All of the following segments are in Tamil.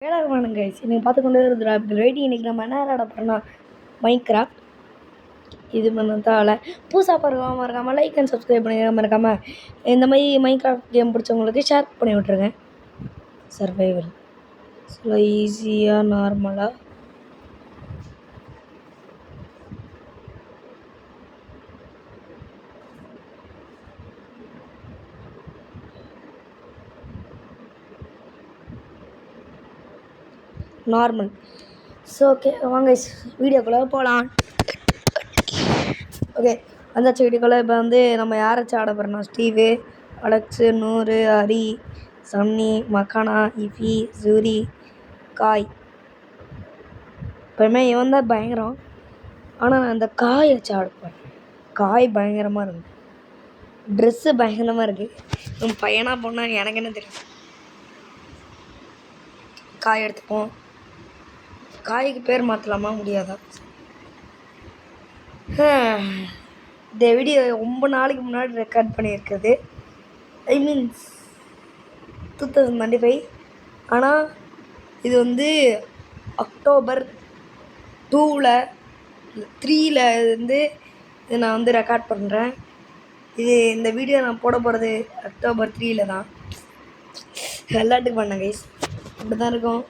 வேளாண் கைஸ் நீங்கள் பார்த்து கொண்டு இருக்கிற வெயிட்டிங். இன்றைக்கி நம்ம என்ன விளையாட போகிறோம்னா மைன்கிராஃப்ட். இது பண்ணதால் புதுசாக மறக்காமல் லைக் அண்ட் சப்ஸ்கிரைப் பண்ணி மறக்காமல் இந்த மாதிரி மைன்கிராஃப்ட் கேம் பிடிச்சவங்களுக்கு ஷேர் பண்ணி விட்ருங்க. சர்வைவல் ஈஸியாக நார்மலாக நார்மல். ஸோ ஓகே வாங்க வீடியோக்குள்ளே போகலாம். ஓகே வந்தாச்சு வீடியோக்குள்ளே. இப்போ நம்ம யாராச்சும் ஆட போகிறோம்னா ஸ்டீவு, அலெக்ஸு, நூறு, ஹரி, சன்னி, மக்கானா, இஃபி, சூரி, காய். எப்பவுமே இவன் தான் பயங்கரம். ஆனால் நான் இந்த காய் வச்சு ஆடப்பேன். காய் பயங்கரமாக இருக்கும். ட்ரெஸ்ஸு பயங்கரமாக இருக்குது. நம்ம பையனாக போனால் எனக்கு என்ன தெரியும். காய் எடுத்துப்போம். காய்க்கு பேர் மாற்றலாமா முடியாதா? இந்த வீடியோ ரொம்ப நாளைக்கு முன்னாடி ரெக்கார்ட் பண்ணியிருக்குது. I means 2025. ஆனால் இது அக்டோபர் 2ல் 3ல் இது நான் ரெக்கார்ட் பண்ணுறேன். இந்த வீடியோ நான் போட போகிறது அக்டோபர் 3ல் தான். எல்லாத்துக்கும் பண்ணேன் கைஸ். அப்படி தான் இருக்கும்.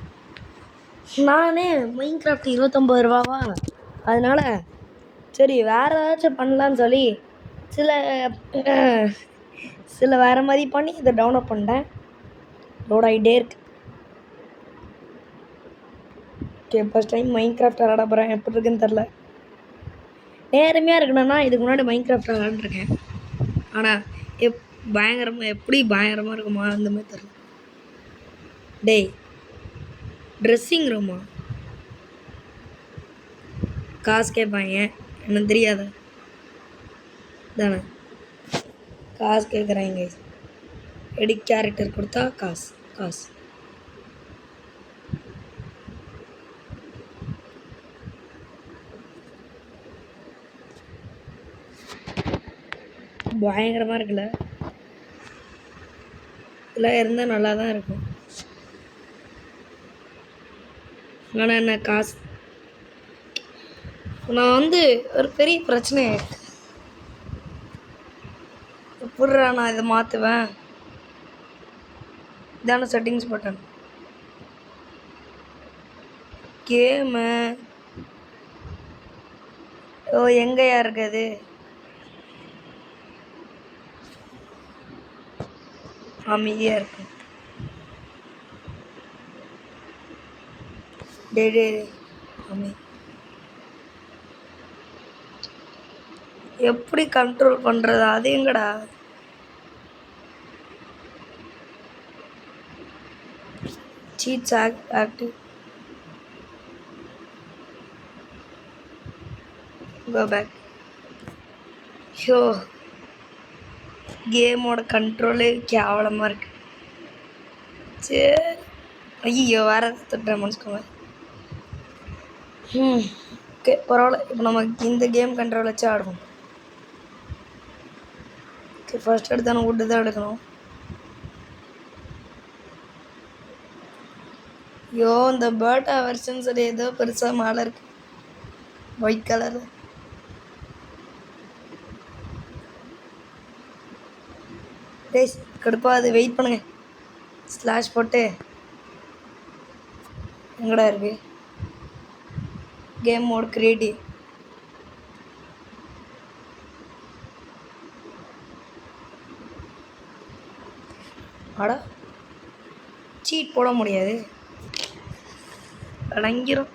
நானே மைன்கிராஃப்ட் 29 ரூபாவா, அதனால் சரி வேறு ஏதாச்சும் பண்ணலான்னு சொல்லி சில வேறு மாதிரி பண்ணி இதை டவுன்லோட் பண்ணிட்டேன். லோட் ஆகிட்டே இருக்கு. ஓகே ஃபஸ்ட் டைம் மைன்கிராஃப்ட் விளாட போகிறேன். எப்படி இருக்குன்னு தெரில. நேர்மையாக இருக்கணும்னா இதுக்கு முன்னாடி மைன்கிராஃப்ட் விளாண்டுருக்கேன். ஆனால் எப்படி பயங்கரமாக இருக்குமா அந்த மாதிரி தெரில. டேய் ட்ரெஸ்ஸிங் ரூமா காசு கேட்பாங்க, எனக்கு தெரியாத தானே. காசு கேட்குறாங்க. எடிட் கேரக்டர் கொடுத்தா காசு. பயங்கரமாக இருக்குல்ல. இதெல்லாம் இருந்தால் நல்லா தான் இருக்கும். ஆனால் என்ன காசு. நான் ஒரு பெரிய பிரச்சனை ஆயிடுச்சு. எப்படிடா நான் இதை மாற்றுவேன்? இதான செட்டிங்ஸ் பட்டன். கேமு எங்கேயா இருக்குது? அமைதியாக இருக்கு. எப்படி கண்ட்ரோல் பண்ணுறது? அது எங்கடா? Cheats active. Go back. Show கேமோட கண்ட்ரோலே கேவலமாக இருக்கு. சரி ஐயோ வேறு தொட்டேன் மனுஷங்க. ஓகே பரவாயில்ல. இப்போ நம்ம இந்த கேம் கண்ட்ரோல் வச்சு ஆடுவோம். ஓகே ஃபர்ஸ்ட் எடுத்தான வுட்டு தான் எடுக்கணும். ஐயோ இந்த பேட்டா வெர்ஷன் சரி ஏதோ பெருசாக மேலே இருக்கு ஒயிட் கலர். டேஸ் கடுப்பா. அது வெயிட் பண்ணுங்க. ஸ்லாஷ் போட்டு எங்கடா இருக்கு கேம் மோட் கிரியேட்டிவ். ஆடா சீட் போட முடியாது, அடங்கிரும்.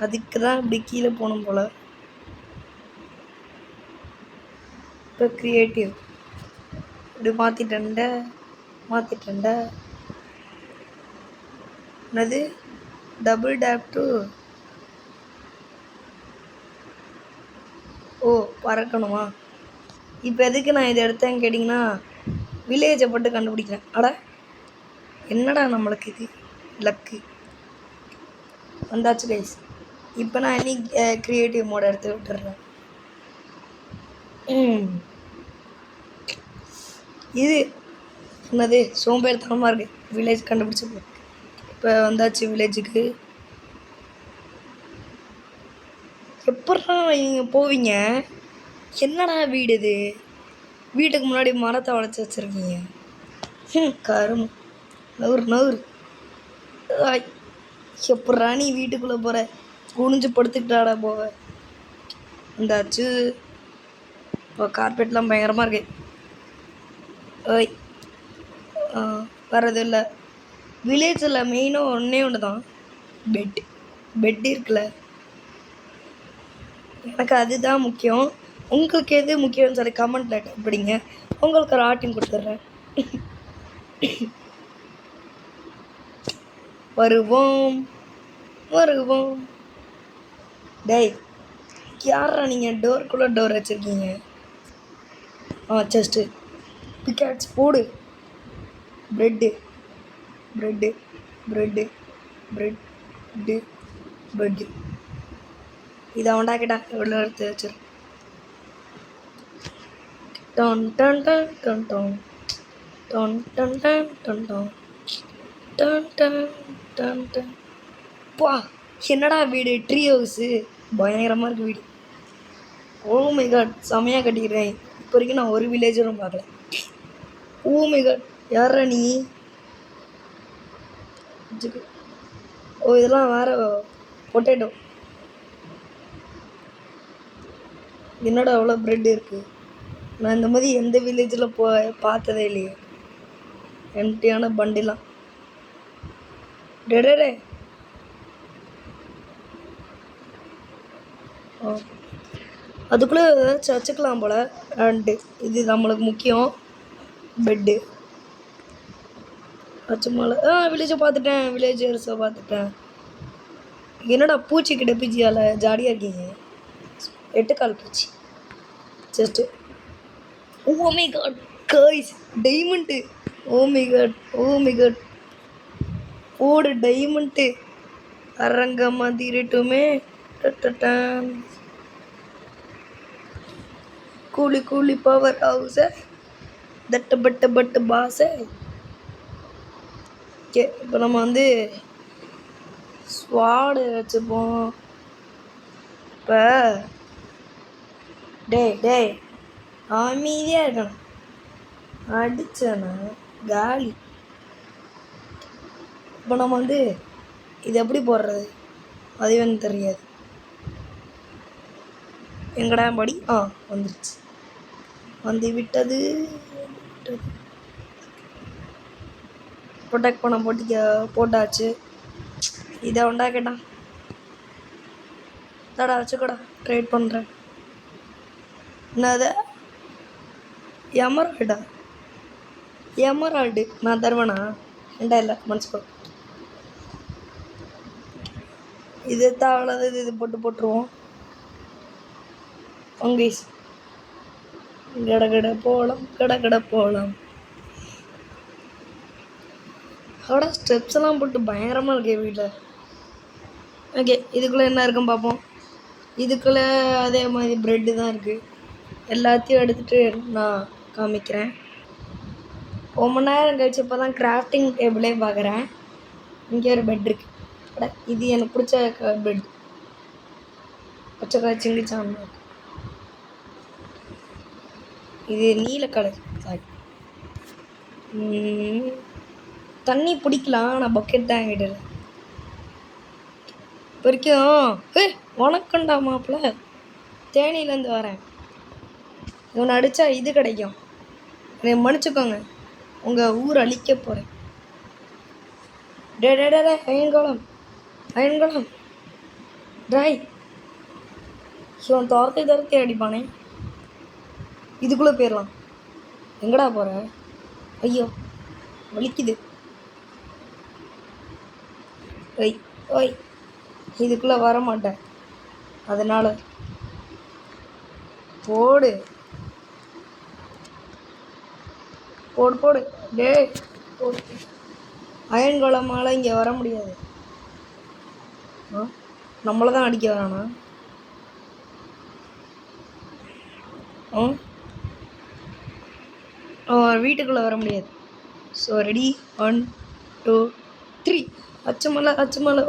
அதுக்கு தான் இப்படி கீழே போகணும் போல். இப்போ கிரியேட்டிவ் இப்படி மாற்றிட்டேன்ட. என்னது டபுள் டேப் டு பறக்கணுமா? இப்போ எதுக்கு நான் இதை எடுத்தேன்னு கேட்டிங்கன்னா வில்லேஜை போட்டு கண்டுபிடிக்கிறேன். அட என்னடா நம்மளுக்கு இது லக்கு. வந்தாச்சு கைஸ். இப்போ நான் இனி க்ரியேட்டிவ் மோட் எடுத்து விட்டுறேன். இது என்னது சோம்பேறித்தனமாக இருக்குது. வில்லேஜ் கண்டுபிடிச்சி இப்போ வந்தாச்சு வில்லேஜுக்கு. எப்படா நீங்கள் போவீங்க? என்னடா வீடு இது? வீட்டுக்கு முன்னாடி மரத்தை வளைச்சி வச்சுருக்கீங்க. கரும் நவுறு. எப்படா நீ வீட்டுக்குள்ளே போகிற? குனிஞ்சு படுத்துக்கிட்டாடா போவ. இந்தாச்சு. இப்போ கார்பெட்லாம் பயங்கரமாக இருக்கு. ஓய் வர்றது இல்லை. வில்லேஜில் மெயினாக ஒன்று தான், பெட் இருக்குல்ல, எனக்கு அதுதான் முக்கியம். உங்களுக்கு எது முக்கியம்னு சொல்லி கமெண்ட்டில் டைப் படிங்க. உங்களுக்கு ஒரு ஆட்டிங் கொடுத்துட்றேன். வருவோம். டேய், யாரா நீங்கள் டோருக்குள்ளே டோர் வச்சுருக்கீங்க? செஸ்ட்டு பிக்கேட்ஸ் போடு. ப்ரெட்டு இதை உண்டாக்கிட்டா எவ்வளோ எடுத்து வச்சிரு. Done done done done done done done done done done done done done done. பா, என்னடா வீடு! ட்ரீ ஹவுஸு பயங்கரமாக இருக்குது வீடு. ஓ மை காட், செமையாக கட்டிக்கிறேன். இப்போ வரைக்கும் நான் ஒரு வில்லேஜரும் பார்க்கல. ஓ மை காட், யாரா நீ? ஓ, இதெல்லாம் வேறு பொட்டேட்டோ. என்னோட அவ்வளோ ப்ரெட் இருக்குது. நான் இந்த மாதிரி எந்த வில்லேஜில் பார்த்ததே இல்லையே. எம்டியான பண்டிலாம். டே அதுக்குள்ளே ஏதாச்சும் வச்சுக்கலாம் போல். அண்டு இது நம்மளுக்கு முக்கியம், பெட்டு வச்சு மேலே. வில்லேஜை பார்த்துட்டேன், வில்லேஜர்ஸை பார்த்துட்டேன். என்னடா பூச்சி கிட்ட பிஜியால் ஜாலியாக இருக்கீங்க? 8 கால் பூச்சி just. Oh my god guys, diamond. Oh my god ஓடு டைமண்ட்டு. அரங்க மதிரட்டுமே. கூலி பவர் ஹவுஸை பட்டு பாஸை. ஓகே, இப்போ நம்ம வந்து ஸ்வாடு வச்சுப்போம். இப்போ டேய் அமைதியாக இருக்கணும். அடிச்சேன்னா காலி. இப்போ நம்ம வந்து இது எப்படி போடுறது அதுவே எனக்கு தெரியாது. எங்கடா படி? வந்துடுச்சு. வந்து விட்டது. ப்ரொடெக்ட் பண்ண போட்டாச்சு. இதை உண்டாக்கிட்டான். தடா வச்சுக்கடா, ட்ரேட் பண்ணுறேன். என்னது? எமரால்டு நான் தருவேனா? இல்லை மன்னிச்சுக்கோ. இது தேவையில்லாதது. இது போட்டுருவோம். அங்கேஸ் கடை போகலாம். ஸ்டெப்ஸ் எல்லாம் போட்டு பயங்கரமாக இருக்கே வீட்டில். ஓகே, இதுக்குள்ளே என்ன இருக்குன்னு பார்ப்போம். இதுக்குள்ளே அதே மாதிரி ப்ரெட்டு தான் இருக்குது. எல்லாத்தையும் எடுத்துகிட்டு நான் காமிக்கிறேன். ரொம்ப மணி நேரம் கழிச்சு இப்போ தான் கிராஃப்டிங் டேபிளே பார்க்குறேன். இங்கே ஒரு பெட் இருக்குது. இது எனக்கு பிடிச்ச பெட். பச்சை சிங்கிச்சான். இது நீல கலர். சாரி, தண்ணி பிடிக்கலாம். நான் பக்கெட் தான் என்கிட்ட. இப்போ வரைக்கும் வணக்கம்டா மாப்பிள்ள, தேனியிலேருந்து வரேன். இவனை அடித்தா இது கிடைக்கும். என்னை மன்னிச்சுக்கோங்க, உங்கள் ஊர் அழிக்க போகிறேன். டே அயன்குளம் ட்ரை. இவன் துரத்தி அடிப்பானே. இதுக்குள்ளே போயிடலாம். எங்கடா போகிற? ஐயோ வலிக்குது. ஓய் இதுக்குள்ளே வர மாட்டேன். அதனால் போடு. டே போடு. அயன்குளமால் இங்கே வர முடியாது. நம்மளை தான் அடிக்க வரானா? வீட்டுக்குள்ளே வர முடியாது. ஸோ ரெடி, 1 2 3 அச்சுமலை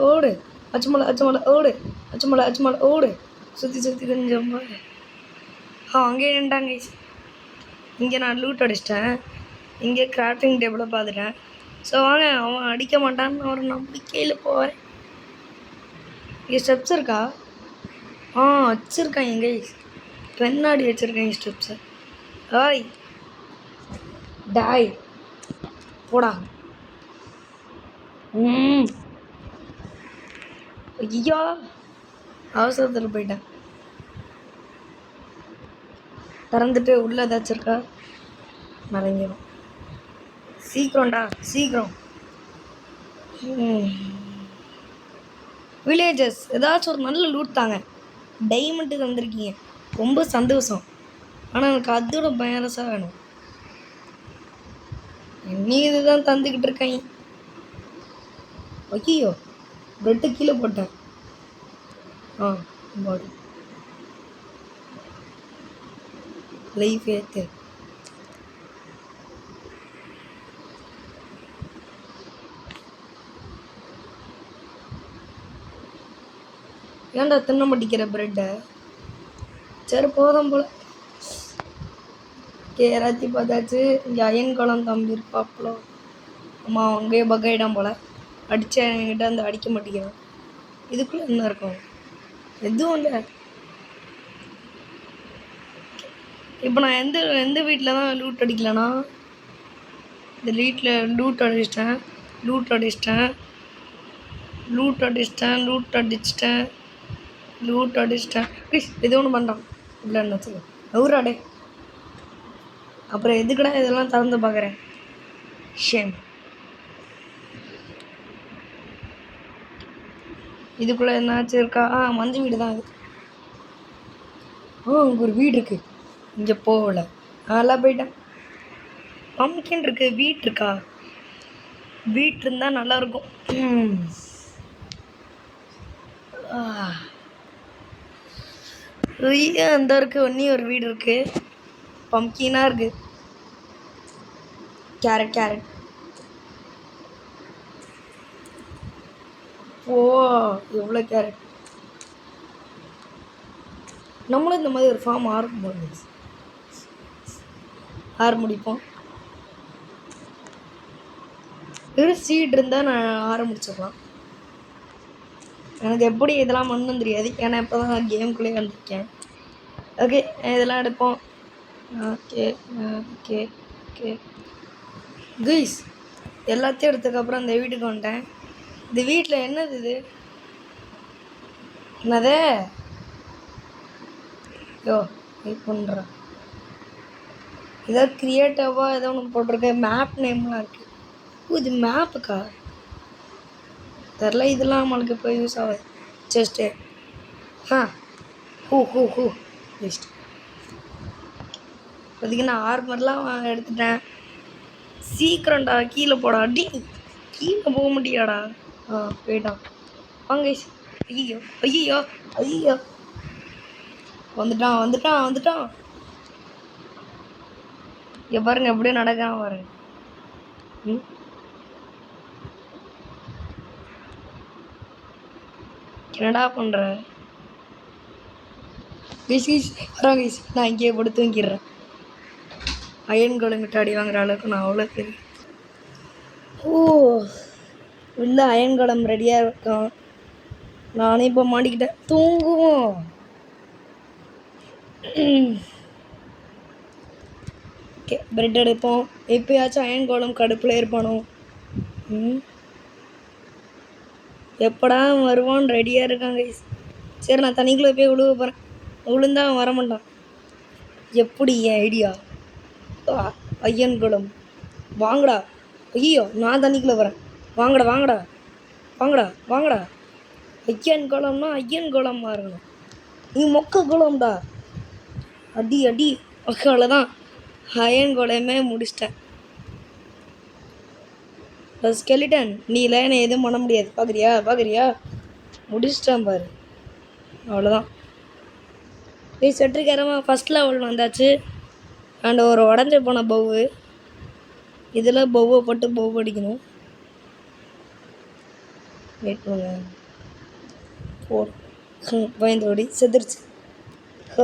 ஓடு, அச்சுமலை ஓடு, அச்சுமலை ஓடு. சுற்றி கொஞ்சம் அங்கேயே நின்ட்டாங்க. இங்கே நான் லூட் அடிச்சிட்டேன். இங்கே கிராஃப்டிங் டேபிளை பார்த்துட்டேன். ஸோ வாங்க, அவன் அடிக்க மாட்டான்னு ஒரு நம்பிக்கையில் போவேன். இங்கே ஸ்டெப்ஸ் இருக்கா? வச்சுருக்கான் எங்கே பெண்ணாடி வச்சுருக்கேன் ஸ்டெப்ஸை. ஹாய் டாய் போடா. ஐயோ அவசரத்தில் போயிட்டேன். திறந்துட்டு உள்ளே ஏதாச்சும் இருக்கா? மறைஞ்சிடும். சீக்கிரம்டா சீக்கிரம். வில்லேஜஸ் ஏதாச்சும் ஒரு நல்ல லூட் தாங்க. டைமண்ட்டு தந்திருக்கீங்க, ரொம்ப சந்தோஷம். ஆனால் எனக்கு அதோட பயரசாக வேணும். நீ இதுதான் தந்துக்கிட்டு இருக்காங்க. ஐயோ பெட்டு கீழே போட்டேன். பாடி லைஃப் ஏற்று. ஏன்டா தின்ன மாட்டிக்கிற ப்ரெட்டை? சரி போதும் போல. எல்லாத்தையும் பார்த்தாச்சு. இங்கே அயன் குளம் தம்பி இருப்பாப்புல. ஆமாம் அங்கேயே பக்காயிடான் போல். அடித்தா என்கிட்ட அந்த அடிக்க மாட்டேங்கிறான். இதுக்குள்ளே என்ன இருக்கும்? எதுவும் இல்லை. இப்போ நான் எந்த வீட்டில் தான் லூட் அடிக்கலனா, இந்த வீட்டில் லூட் அடிச்சிட்டேன். ப்ளீஸ் இது ஒன்று பண்ணுறான் இல்லைன்னு வச்சுக்கோ. நவுறாடே. அப்புறம் எதுக்கடா இதெல்லாம் திறந்து பார்க்குறேன்? ஷேம். இதுக்குள்ளே என்னாச்சும் இருக்கா? மஞ்சள் வீடு தான் இது. அங்கே ஒரு வீடு இருக்குது. இங்கே போகல. அதெல்லாம் போயிட்டேன். பம்கின் இருக்குது. வீட் இருக்கா? வீட் இருந்தால் நல்லாயிருக்கும். அந்த இருக்குது. ஒன்றி ஒரு வீடு இருக்குது. பம்கினாக இருக்குது. கேரட் எவ்வளோ கேரட். நம்மளும் இந்த மாதிரி ஒரு ஃபார்ம் ஆரம்பிப்போம். சீட் இருந்தால் நான் ஆரம்பிச்சிடலாம். எனக்கு எப்படி இதெல்லாம் ஒன்றும் தெரியாது. ஏன்னா இப்போ தான் நான் கேமுக்குள்ளே வந்திருக்கேன். ஓகே இதெல்லாம் எடுப்போம். ஓகே கைஸ் எல்லாத்தையும் எடுத்ததுக்கப்புறம் இந்த வீட்டுக்கு வந்துட்டேன். இந்த வீட்டில் என்னது இது? என்னது? வெயிட் பண்ணுறேன். ஏதாவது க்ரியேட்டிவாக ஏதோ ஒன்று போட்டிருக்கேன். மேப் நேம்லாம் இருக்குது. இது மேப்புக்கா தெரில. இதெல்லாம் நம்மளுக்கு இப்போ யூஸ் ஆகுது. ஜஸ்ட்டு ஹூ ஜஸ்ட் இப்போதைக்கு நான் ஆர்மர்லாம் எடுத்துட்டேன். சீக்கிரம்டா கீழே போடா. அடி கீழே போக முடியாடா. போயிட்டான். வாங்க. ஐயோ வந்துட்டான். இங்கே பாருங்க எப்படியே நடக்காம பாருங்க. என்னடா பண்ணுற? வராங்க. நான் இங்கேயே போட்டு தூங்கிடுறேன். அயன் கோலங்கிட்ட அடி வாங்குற அளவுக்கு நான் அவ்வளோ தெரியும். இல்லை அயன் கோலம் ரெடியாக இருக்கான். நானே இப்போ மாட்டிக்கிட்டேன். தூங்குவோம். ஓகே பிரெட் எடுப்போம். எப்போயாச்சும் அயன் கோலம் கடுப்பில் இருப்பானோ? எப்படா வருவான்னு ரெடியாக இருக்காங்க. சரி நான் தண்ணிக்குள்ளே போய் விழுவ போகிறேன். விழுந்தா அவன் வரமாட்டான். எப்படி என் ஐடியா? ஐயன் குளம் வாங்கடா. ஐயோ நான் தண்ணிக்குள்ளே வரேன். வாங்கடா. ஐயன் குளம்னா ஐயன் குளமாக இருக்கணும். நீ மொக்க குளம்டா. அடி அவ்வளோதான். அயன் குளமே முடிச்சிட்டேன். ஸ்கெலிட்டன் நீ இல்லை என்னை எதுவும் பண்ண முடியாது. பார்க்குறியா முடிச்சிட்டேன் பாரு. அவ்வளோதான். செட்டுக்காரமாக ஃபஸ்ட் லெவல் வந்தாச்சு. அண்ட் ஒரு உடஞ்சி போன பவ்வு. இதில் பவ்வை போட்டு பவ் அடிக்கணும். வெயிட் பண்ணுங்க. 4 பயந்தோடி செத்துருச்சு.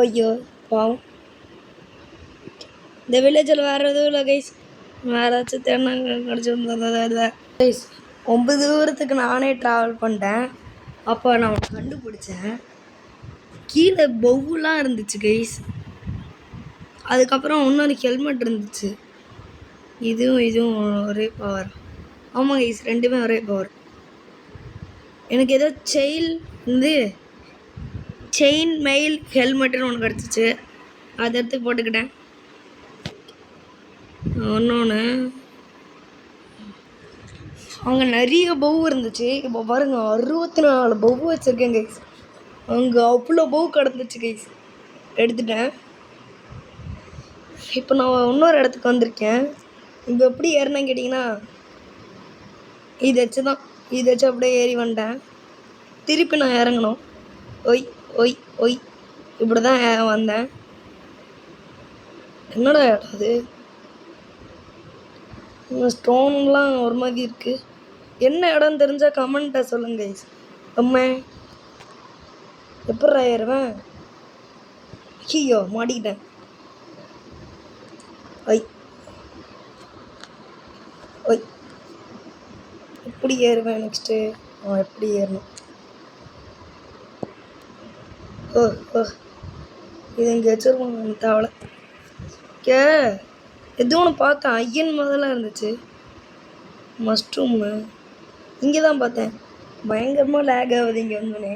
ஐயோ பாவம். இந்த வில்லேஜில் வேறு எதுவும் இல்லை கைஸ். வேறு ஏதாச்சும் தேடினாங்க கிடச்சிருந்தது கைஸ். 9 தூரத்துக்கு நானே ட்ராவல் பண்ணிட்டேன். அப்போ நான் கண்டுபிடிச்சேன். கீழே பவுலாம் இருந்துச்சு கைஸ். அதுக்கப்புறம் இன்னொரு ஹெல்மெட் இருந்துச்சு. இதுவும் ஒரே பவர். ஆமாம் கைஸ், ரெண்டுமே ஒரே பவர். எனக்கு ஏதோ செயின் மெயில் ஹெல்மெட்டுன்னு ஒன்று கிடச்சிச்சு. அதை எடுத்து போட்டுக்கிட்டேன். ஒன்று அங்கே நிறைய பவு இருந்துச்சு. இப்போ பாருங்க 64 பவு வச்சுருக்கேன் கைஸ். அங்கே அவ்வளோ பவு கிடந்துச்சு கைஸ். எடுத்துட்டேன். இப்போ நான் இன்னொரு இடத்துக்கு வந்திருக்கேன். இப்போ எப்படி ஏறினேன்னு கேட்டிங்கன்னா, இதை வச்சு அப்படியே ஏறி வந்துட்டேன். திருப்பி நான் இறங்கணும். ஒய் ஒய் ஒய் இப்படி தான் வந்தேன். என்னடா இடம் அது? ஸ்டோன்லாம் ஒரு மாதிரி இருக்குது. என்ன இடம் தெரிஞ்சால் கமெண்ட்டை சொல்லுங்க கைஸ். அம்மா எப்பட்றா ஏறுவேன்? ஐயோ மாட்டிக்கிட்டேன். ஒய் ஒய் எப்படி ஏறுவேன் நெக்ஸ்ட்டு? எப்படி ஏறணும்? இது இங்கே வச்சுருக்கோம் தேவலை. எது ஒன்று பார்த்தேன். ஐயன் முதல்ல இருந்துச்சு. மஷ்ரூமு இங்கே தான் பார்த்தேன். பயங்கரமாக லேக் ஆகுது இங்கே வந்தோடனே.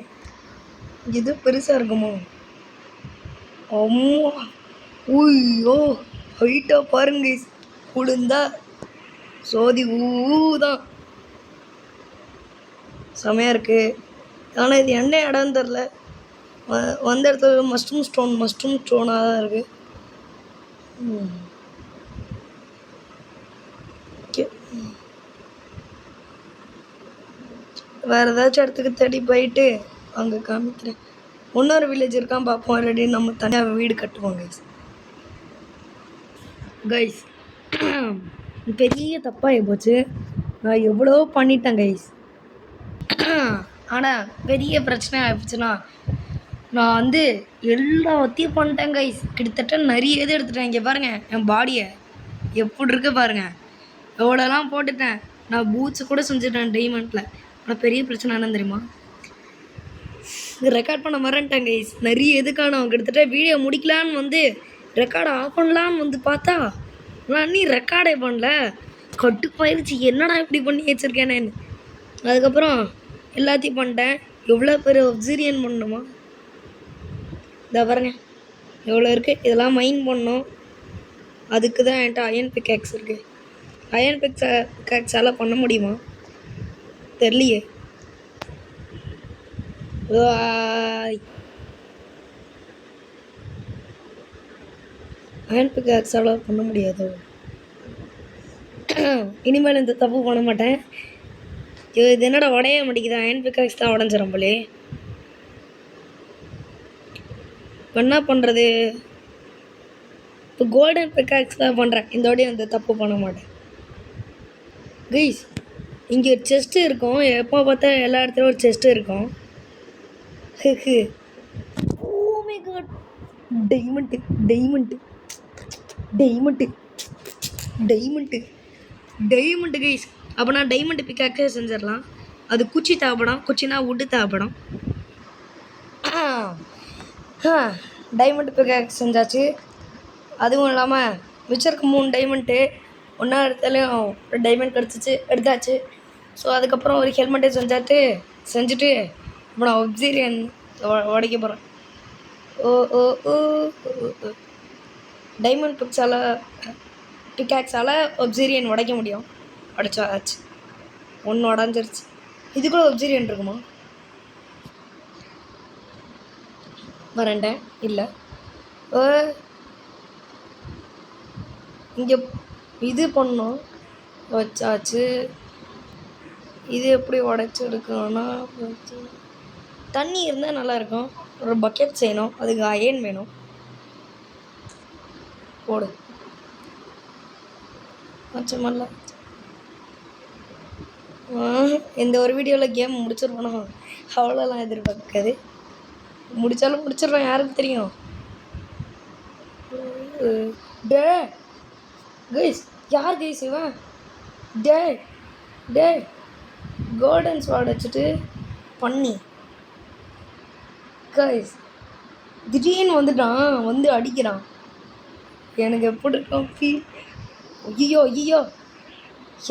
இது பெருசாக இருக்குமோ? அம்மா ஐயோ ஹைட்டாக பாருங்க. குளிர்ந்தா சோதி தான் செமையாக இருக்குது. ஆனால் இது என்ன இடம்னு தெரில. வந்த இடத்துல மஷ்ரூம் ஸ்டோனாக தான் இருக்குது. வேறு ஏதாச்சும் இடத்துக்கு தேடி போயிட்டு அங்கே காமிக்கிறேன். இன்னொரு வில்லேஜ் இருக்கான் பார்ப்போம். ஆல்ரெடி நம்ம தனியாக வீடு கட்டுவோம் கைஸ். கைஸ் பெரிய தப்பாகி போச்சு. நான் எவ்வளோ பண்ணிட்டேன் கைஸ். ஆனால் பெரிய பிரச்சனை ஆகிடுச்சுன்னா, நான் எல்லாத்தையும் பண்ணிட்டேன் கைஸ். கிட்டத்தட்ட நிறைய இது எடுத்துட்டேன். இங்கே பாருங்கள் என் பாடியை எப்படி இருக்கு பாருங்கள். எவ்வளோலாம் போட்டுட்டேன். நான் பூட்ஸ் கூட செஞ்சுட்டேன் டைமண்டில். ஆனால் பெரிய பிரச்சனை என்னன்னு தெரியுமா? ரெக்கார்ட் பண்ண மறந்துட்டேன் கைஸ். நிறைய எதுக்கான கிட்டத்தட்ட வீடியோ முடிக்கலான்னு ரெக்கார்டை ஆஃப் பண்ணலான்னு பார்த்தா நான் நீ ரெக்கார்டே பண்ணல. கட்டுப்பாயிருச்சு. என்னடா இப்படி பண்ணி வச்சுருக்கேன் நான். அதுக்கப்புறம் எல்லாத்தையும் பண்ணிட்டேன். எவ்வளோ பேர் ஒப்சீரியன் பண்ணணுமா? இதை பாருங்க எவ்வளோ இருக்குது. இதெல்லாம் மைன் பண்ணணும். அதுக்கு தான் என்கிட்ட அயன் பிக்காக்ஸ் இருக்குது. அயன் பிக்காக்ஸால் பண்ண முடியுமா தெரியலையே. அயன் பிக்காக்ஸால் பண்ண முடியாதோ? இனிமேல் இந்த தப்பு பண்ண மாட்டேன். இது என்னடா உடைய மாட்டேங்குது. அயன் பிக்காக்ஸ் தான் உடஞ்சிடும் போலே. என்ன பண்ணுறது? இப்போ கோல்டன் பிக்காக்ஸ் தான் பண்ணுறேன். இந்த வாட்டி அந்த தப்பு பண்ண மாட்டேன் கைஸ். இங்கே ஒரு செஸ்ட்டு இருக்கும். எப்போ பார்த்தா எல்லா இடத்துலையும் ஒரு செஸ்ட்டு இருக்கும். Oh my god, diamond guys. அப்போ நான் டைமண்டு பிக்காக்கே செஞ்சிடலாம். அது குச்சி தேவைப்படும். குச்சினா உட்டு தேவைப்படும். டைமண்டு பிக்காக் செஞ்சாச்சு. அதுவும் இல்லாமல் மிச்சருக்கு 3 டைமண்ட்டு ஒன்றா இடத்துலையும் ஒரு டைமண்ட் எடுத்தாச்சு. ஸோ அதுக்கப்புறம் ஒரு ஹெல்மெட்டே செஞ்சுட்டு இப்போ நான் ஒப்சீரியன் உடைக்க போகிறேன். டைமண்ட் பிக்காக்ஸால் ஒப்சீரியன் உடைக்க முடியும். உடைச்சாச்சு. ஒன்று உடஞ்சிருச்சு. இதுக்குள்ளே ஒப்சீரியன் இருக்குமா? வரேன்டேன் இல்லை. இங்கே இது பண்ணோம் வச்சாச்சு. இது எப்படி உடைச்சிருக்கோன்னா, தண்ணி இருந்தால் நல்லாயிருக்கும். ஒரு பக்கெட் செய்யணும். அதுக்கு அயன் வேணும். போடு பச்சை மல்ல. இந்த ஒரு வீடியோவில் கேம் முடிச்சிருப்போம். அவ்வளோலாம் எதிர்பார்க்காது. முடித்தாலும் முடிச்சிடுறோம், யாருக்கு தெரியும். டே கைஸ், யார் கைஸ் இவன்? டே டே கோல்டன் ஸ்வாட் வச்சுட்டு பண்ணி கைஸ் திடீர்னு வந்துட்டான், வந்து அடிக்கிறான். எனக்கு எப்படி இருக்கும் ஃபீல்? ஐயோ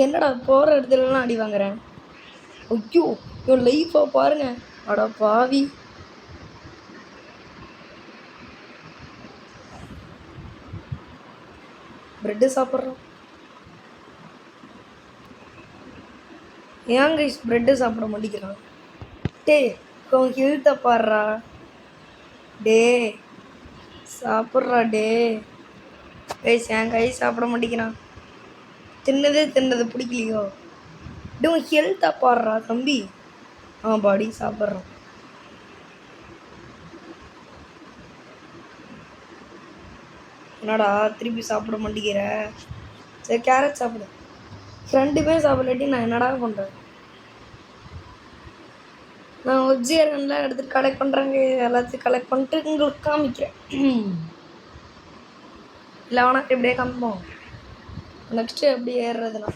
என்னடா போகிற இடத்துலலாம் அடி வாங்குறேன். ஐயோ இவன் லைஃபை பாருங்க. அடா பாவி. ப்ரெட்டு சாப்பிட்றான். ஏன் கைஸ் ப்ரெட்டு சாப்பிட மாட்டேங்கிறான்? டே அவன் ஹெல்த்தை பாடுறா. டே சாப்பிட்றா. டே கைஸ் என் கை சாப்பிட மாட்டேங்கிறான். தின்னது பிடிக்கலையோ? டே உன் ஹெல்த்தை பாடுறா தம்பி. பாடி சாப்பிட்றான். என்னடா திருப்பி சாப்பிட மாட்டேங்கிற? சரி கேரட் சாப்பிடு. ரெண்டுமே சாப்பிடலாட்டி நான் என்னடா பண்ணுறேன்? நான் ஒப்ஜியர்லாம் எடுத்துகிட்டு கலெக்ட் பண்ணுறேங்க. எல்லாத்தையும் கலெக்ட் பண்ணிட்டு உங்களுக்கு காமிக்கிறேன். இல்லை வேணா இப்படியே காமிப்போம். நெக்ஸ்ட்டு எப்படி ஏறுறதுண்ணா?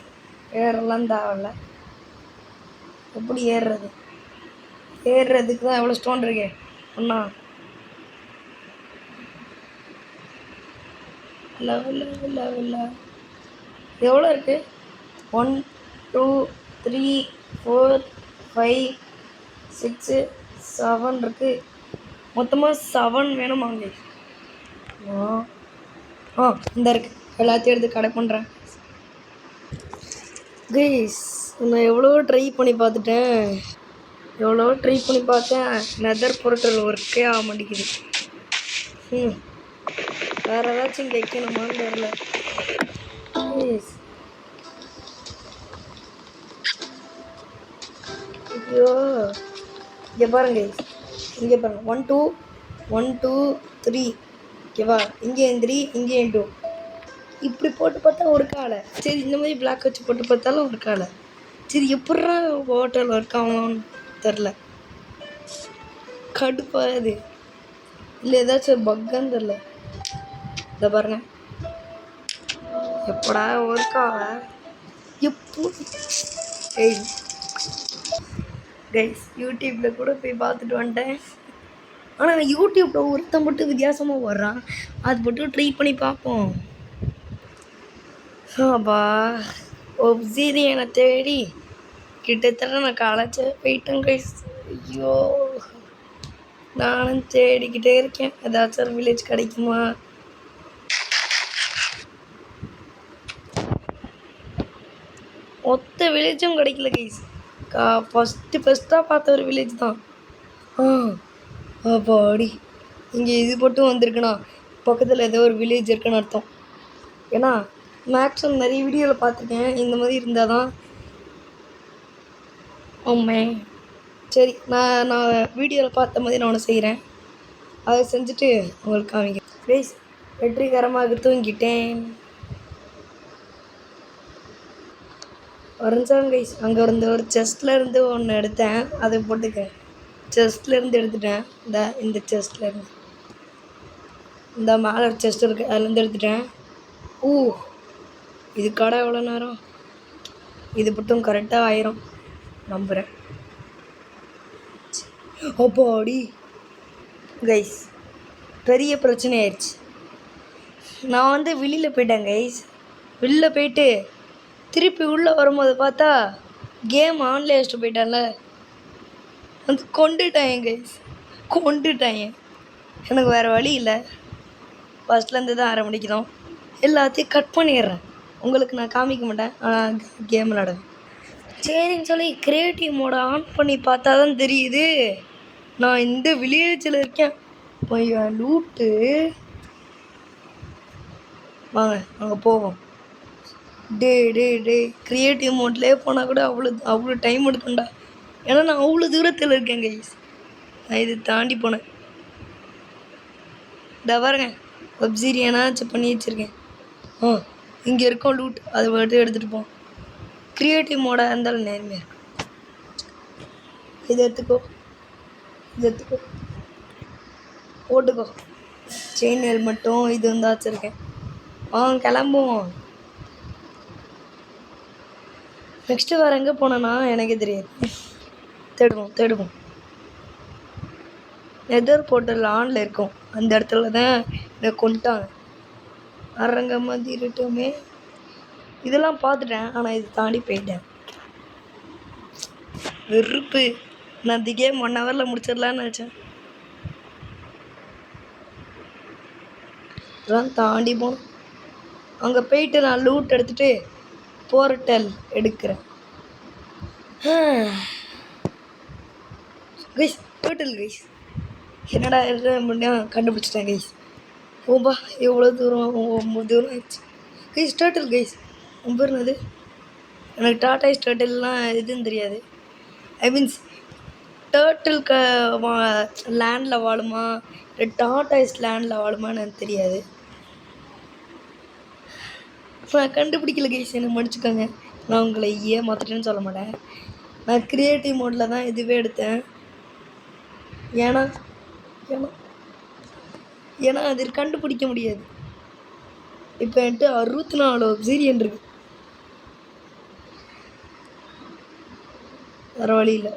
ஏறலாம் தேவையில்ல. எப்படி ஏறுறது? ஏறுறதுக்கு தான் எவ்வளோ ஸ்டோன் இருக்கே அண்ணா. லெவல் எவ்வளோ இருக்குது? 1 2 3 4 5 6 7 இருக்குது. மொத்தமாக 7 வேணுமாங்க. இந்த இருக்குது. எல்லாத்தையும் எடுத்து கடை பண்ணுறேன். கைஸ் நான் எவ்வளோ ட்ரை பண்ணி பார்த்துட்டேன். நெதர் பொருட்கள் ஒர்க்கே ஆக மாட்டேங்குது. வேறு ஏதாச்சும் இங்கே வைக்கணுமான்னு தெரில. ஐயோ இங்கே பாருங்க, இங்கே பாருங்க. 1 2 1 2 3 ஓகேவா? இங்கே 3 இங்கே 2 இப்படி போட்டு பார்த்தா ஒரு காலை. சரி இந்த மாதிரி பிளாக் வச்சு போட்டு பார்த்தாலும் ஒரு காலை. சரி எப்பட்றா ஹோட்டல் ஒர்க் ஆகும்னு தெரில. கடுப்பாகுது. இல்லை ஏதாச்சும் பக்குன்னு தெரில. இதை பாருங்க, எப்படா ஒர்க் ஆக எப்போ? கைஸ் யூடியூப்பில் கூட போய் பார்த்துட்டு வந்துட்டேன். ஆனால் யூடியூப்பில் ஒருத்தன் மட்டும் வித்தியாசமாக வர்றான். அது மட்டும் ட்ரை பண்ணி பார்ப்போம். ஒப்சீரியனை தேடி கிட்டத்தட்ட நான் காலேஜ் போயிட்டேன் கைஸ். ஐயோ நானும் தேடிக்கிட்டே இருக்கேன். ஏதாச்சும் ஒரு வில்லேஜ் கிடைக்குமா? மொத்த வில்லேஜும் கிடைக்கல கைஸ். ஃபஸ்ட்டாக பார்த்த ஒரு வில்லேஜ் தான். அப்பாடி இங்கே இது மட்டும் வந்திருக்குண்ணா. பக்கத்தில் ஏதோ ஒரு வில்லேஜ் இருக்குன்னு அர்த்தம். ஏன்னா மேக்ஸிமம் நிறைய வீடியோவில் பார்த்துருக்கேன். இந்த மாதிரி இருந்தால் தான். சரி நான் வீடியோவில் பார்த்த மாதிரி நான் ஒன்று செய்கிறேன். அதை செஞ்சுட்டு உங்களுக்கு காமிக்கிறேன். ப்ளீஸ் வெற்றிகரமாக தூங்கிட்டேன். வரைஞ்சாங்க கைஸ். அங்கே இருந்து ஒரு செஸ்ட்லேருந்து ஒன்று எடுத்தேன், அதை போட்டுக்க. செஸ்ட்லேருந்து எடுத்துட்டேன். இந்த செஸ்ட்லேருந்து இந்த மேலே ஒரு செஸ்ட் இருக்குது, அதுலேருந்து எடுத்துட்டேன். இது கடை எவ்வளோ நேரம்? இது மட்டும் கரெக்டாக ஆயிரும் நம்புகிறேன். அப்பாடி கைஸ் பெரிய பிரச்சனை ஆயிடுச்சு. நான் வந்து வெளியில் போயிட்டேன் கைஸ். வெளியில் போயிட்டு திருப்பி உள்ளே வரும்போது பார்த்தா கேம் ஆன்லேயே வச்சுட்டு போயிட்டான்ல. வந்து கொண்டுட்டாங்க கைஸ், கொண்டுட்டாங்க. எனக்கு வேறு வழி இல்லை. ஃபஸ்ட்லேருந்து தான் ஆரம்பிக்கணும். எல்லாத்தையும் கட் பண்ணிடுறேன். உங்களுக்கு நான் காமிக்க மாட்டேன், கேம் விளாடுவேன். சரின்னு சொல்லி கிரியேட்டிவ் மோடை ஆன் பண்ணி பார்த்தா தான் தெரியுது நான் இந்த வில்லேஜில் இருக்கேன். பையன் லூட்டு. வாங்க அங்கே போவோம். டே கிரியேட்டிவ் மோட்லேயே போனால் கூட அவ்வளோ டைம் எடுக்கும்டா. ஏன்னா நான் அவ்வளோ தூரத்தில் இருக்கேன் கைஸ். நான் இது தாண்டி போனேன். பாருங்க ஒப்சீரியனாச்சும் பண்ணி வச்சுருக்கேன். இங்கே இருக்கோம் லூட். அதை மட்டும் எடுத்துகிட்டு போவோம். க்ரியேட்டிவ் மோடாக இருந்தாலும் நேர்மையாக இருக்கும். இது எடுத்துக்கோ, போட்டுக்கோ. செயின் ஹெல்மெட்டும் இது வந்து வச்சுருக்கேன். கிளம்புவோம். நெக்ஸ்ட்டு வேறு எங்கே போனோன்னா எனக்கே தெரியாது. தேடுவோம். நெதர் போர்ட்டல் ஆனில் இருக்கும். அந்த இடத்துல தான் என்னை கொண்டுட்டாங்க. அரங்க மதிரட்டுமே இதெல்லாம் பார்த்துட்டேன். ஆனால் இது தாண்டி போயிட்டேன். வெறுப்பு. நான் இந்த கேம் 1 ஹவரில் முடிச்சிடலான்னு நினச்சேன். இதெல்லாம் தாண்டி போனோம். அங்கே போயிட்டு நான் லூட் எடுத்துகிட்டு போர்ட்டல் எடுக்கிறேன். கைஸ், டோட்டல் கைஸ், என்னடா முடியும் கண்டுபிடிச்சிட்டேன் கைஸ். ஓம்பா எவ்வளோ தூரம் ஆயிடுச்சு கைஸ். டோட்டல் கைஸ் பேருனது எனக்கு டாட்டாய்ஸ் டர்ட்டில்லாம் எதுன்னு தெரியாது. ஐ மீன்ஸ் டர்ட்டில் லேண்டில் வாழுமா இல்லை டாட்டாய்ஸ் லேண்டில் வாழுமான்னு எனக்கு தெரியாது. நான் கண்டுபிடிக்கல கைஸ், என்னை மன்னிச்சுக்கோங்க. நான் உங்களை ஏமாத்திட்டேன்னு சொல்ல மாட்டேன். நான் க்ரியேட்டிவ் மோடில் தான் இதுவே எடுத்தேன். ஏன்னா அது கண்டுபிடிக்க முடியாது. இப்போ என்கிட்ட 64 ஒப்சீரியன் இருக்குது. வேறு வழி இல்லை.